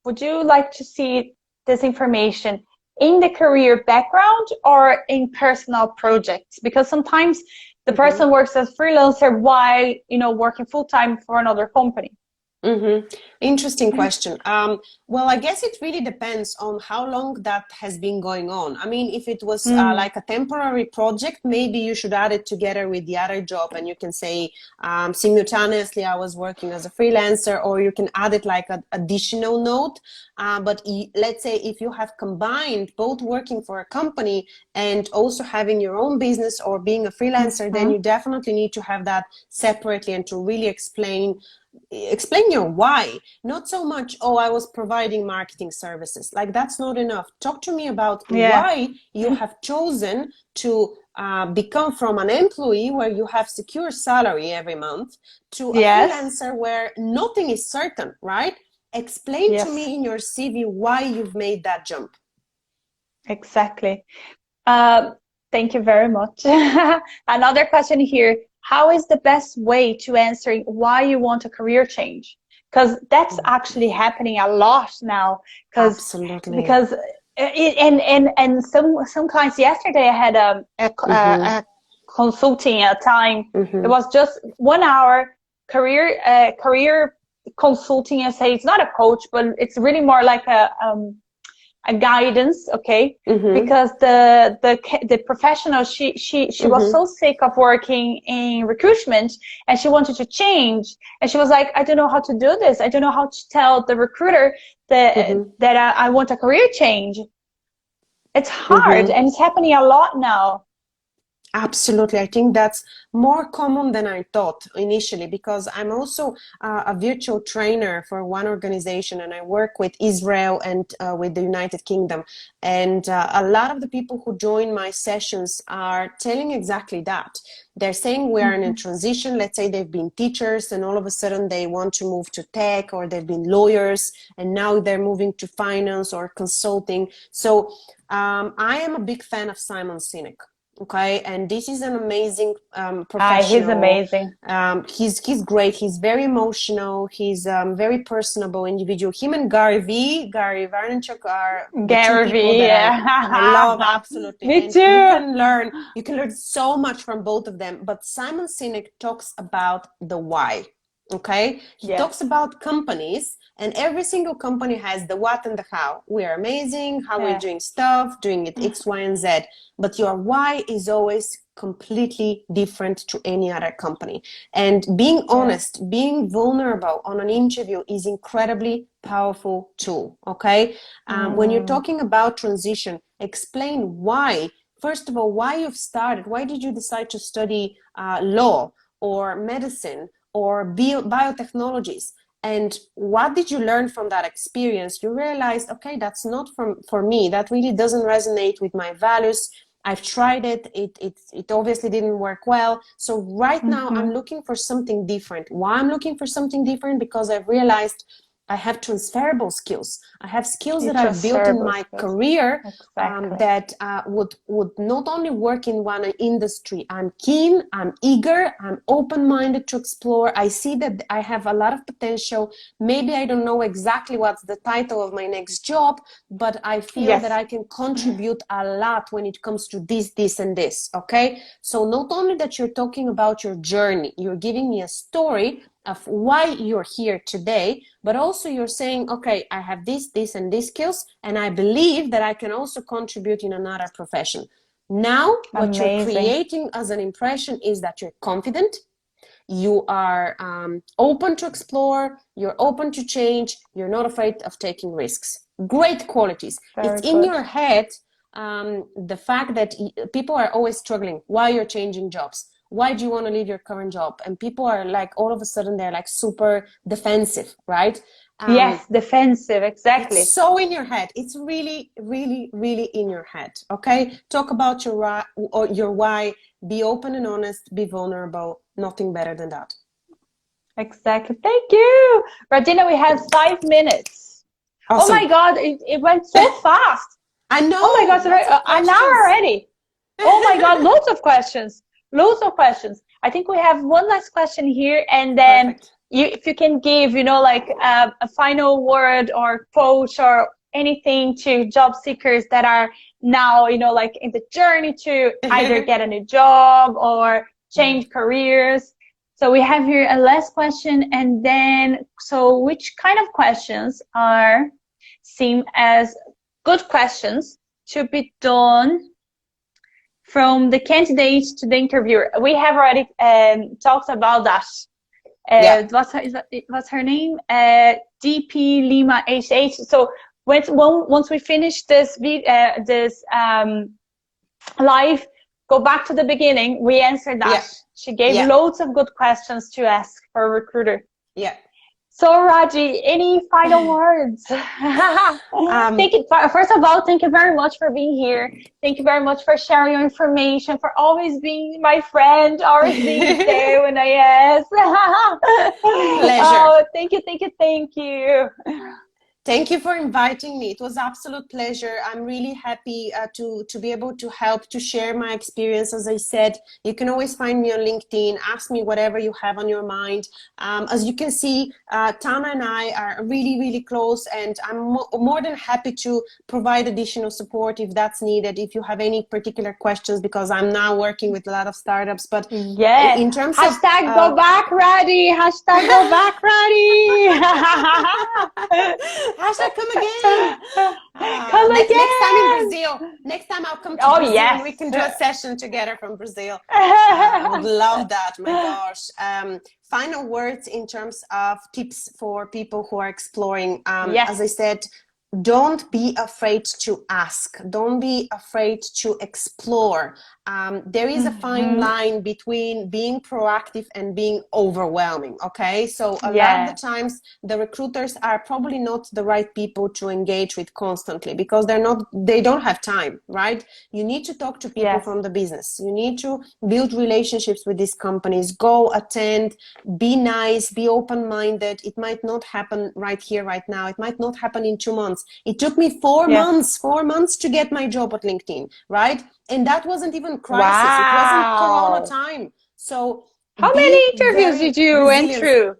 Would you like to see this information in the career background or in personal projects? Because sometimes the person works as freelancer while, working full-time for another company. Interesting question. Well, I guess it really depends on how long that has been going on. I mean, if it was like a temporary project, maybe you should add it together with the other job and you can say simultaneously I was working as a freelancer, or you can add it like an additional note. But let's say if you have combined both working for a company and also having your own business or being a freelancer, then you definitely need to have that separately and to really explain your why. Not so much, oh, I was providing marketing services. Like, that's not enough. Talk to me about why you have chosen to become from an employee where you have secure salary every month to a freelancer where nothing is certain, right? Explain to me in your CV why you've made that jump. Exactly. Thank you very much. Another question here. How is the best way to answering why you want a career change? Because that's actually happening a lot now. Absolutely. Because and some clients, yesterday I had a consulting time. It was just 1 hour career consulting. I say it's not a coach, but it's really more like a guidance, okay? Because the professional, she was so sick of working in recruitment and she wanted to change, and she was like, I don't know how to do this. I don't know how to tell the recruiter that I want a career change. It's hard and it's happening a lot now. Absolutely. I think that's more common than I thought initially, because I'm also a virtual trainer for one organization, and I work with Israel and with the United Kingdom. And a lot of the people who join my sessions are telling exactly that. They're saying we are in a transition. Let's say they've been teachers and all of a sudden they want to move to tech, or they've been lawyers and now they're moving to finance or consulting. So I am a big fan of Simon Sinek. Okay, and this is an amazing professional. He's amazing. He's great. He's very emotional. He's very personable individual. Him and Gary Vaynerchuk are the two people that I love. Absolutely. Me and too. You can learn so much from both of them. But Simon Sinek talks about the why. Okay, he talks about companies, and every single company has the what and the how. We are amazing, how we're doing stuff, doing it X, Y, and Z. But your why is always completely different to any other company. And being honest, being vulnerable on an interview is incredibly powerful tool. Okay, when you're talking about transition, explain why. First of all, why you've started. Why did you decide to study law or medicine or biotechnologies? And what did you learn from that experience? You realized, okay, that's not for me. That really doesn't resonate with my values. I've tried it. It obviously didn't work well. So right now I'm looking for something different. Why I'm looking for something different? Because I've realized I have transferable skills. I have skills that I've built in my career that would not only work in one industry. I'm keen, I'm eager, I'm open-minded to explore. I see that I have a lot of potential. Maybe I don't know exactly what's the title of my next job, but I feel that I can contribute a lot when it comes to this, and this, okay? So not only that you're talking about your journey, you're giving me a story of why you're here today, but also you're saying, okay, I have this, and this skills, and I believe that I can also contribute in another profession. Now, what you're creating as an impression is that you're confident, you are open to explore, you're open to change, you're not afraid of taking risks. Great qualities. It's in your head, the fact that people are always struggling. Why you're changing jobs? Why do you want to leave your current job? And people are like, all of a sudden, they're like super defensive, right? Yes, defensive, exactly. It's so in your head. It's really, really, really in your head. Okay, talk about your why. Be open and honest. Be vulnerable. Nothing better than that. Exactly. Thank you, Radina. We have 5 minutes. Awesome. Oh my God, it went so fast. I know. Oh my God, an hour already. Oh my God, loads of questions. Loads of questions. I think we have one last question here, and then if you can give, like a final word or quote or anything to job seekers that are now, like in the journey to either get a new job or change careers. So we have here a last question, and then, so which kind of questions seem as good questions to be done from the candidate to the interviewer? We have already talked about that. What's her name? DP Lima HH. So once we finish this live, go back to the beginning. We answered that. Yeah. She gave loads of good questions to ask for a recruiter. Yeah. So Raji, any final words? First of all, thank you very much for being here. Thank you very much for sharing your information, for always being my friend, always being there when I ask. Pleasure. Oh, thank you. Thank you for inviting me. It was an absolute pleasure. I'm really happy to be able to help, to share my experience. As I said, you can always find me on LinkedIn. Ask me whatever you have on your mind. As you can see, Tana and I are really, really close, and I'm more than happy to provide additional support if that's needed, if you have any particular questions, because I'm now working with a lot of startups. But yes, in terms of... go back, Radi. Hashtag go back, Radi. Hashtag come again. Come again. Next time in Brazil. Next time I'll come to Brazil and we can do a session together from Brazil. I would love that. My gosh. Final words in terms of tips for people who are exploring. As I said, don't be afraid to ask. Don't be afraid to explore. There is a fine line between being proactive and being overwhelming. Okay, so a lot of the times the recruiters are probably not the right people to engage with constantly, because they don't have time, right? You need to talk to people from the business. You need to build relationships with these companies. Go attend, be nice, be open-minded. It might not happen right here, right now. It might not happen in 2 months. It took me 4 months to get my job at LinkedIn, right? And that wasn't even crisis. It wasn't Corona time. So how many interviews did you went through?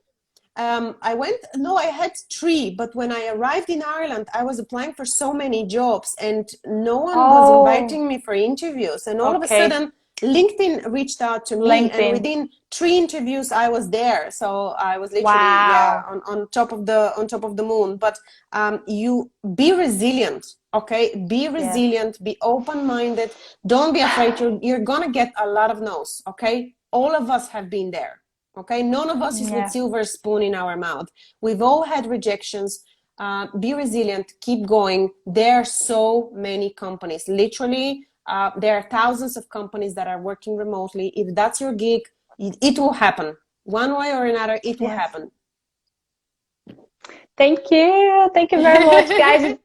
I had 3, but when I arrived in Ireland, I was applying for so many jobs and no one was inviting me for interviews. And all of a sudden, LinkedIn reached out to me, and within 3 interviews, I was there. So I was literally on top of the moon. But you be resilient. Okay, be resilient, be open-minded. Don't be afraid. You're gonna get a lot of no's. Okay, all of us have been there. Okay, none of us is with silver spoon in our mouth. We've all had rejections. Be resilient. Keep going. There are so many companies. Literally, there are thousands of companies that are working remotely. If that's your gig, it will happen. One way or another, it will happen. Thank you very much, guys.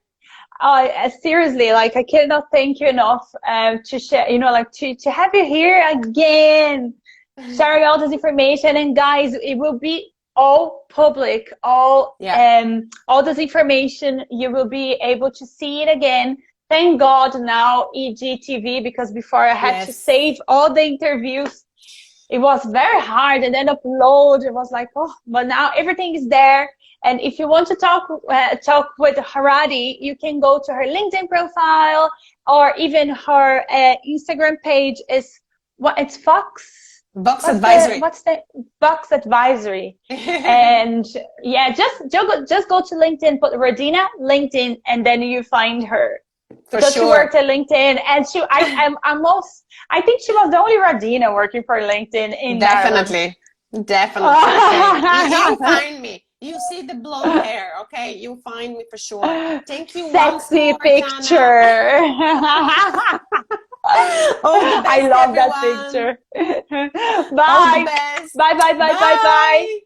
Seriously, like, I cannot thank you enough to share, to have you here again, sharing all this information. And guys, it will be all public, all this information. You will be able to see it again. Thank God now EGTV, because before I had to save all the interviews. It was very hard, and then upload. It was like, but now everything is there. And if you want to talk with Haradi, you can go to her LinkedIn profile, or even her Instagram page is it's Fox Advisory. What's the Fox Advisory? And just go to LinkedIn, put Radina LinkedIn, and then you find her. Because she worked at LinkedIn, and I think she was the only Radina working for LinkedIn in Definitely. Ireland. You'll find me. You see the blonde hair, okay? You'll find me for sure. Thank you once Sexy more, Tana. picture. All the I best, love that everyone. picture. All the Bye. best. Bye, bye, bye, bye, bye. Bye.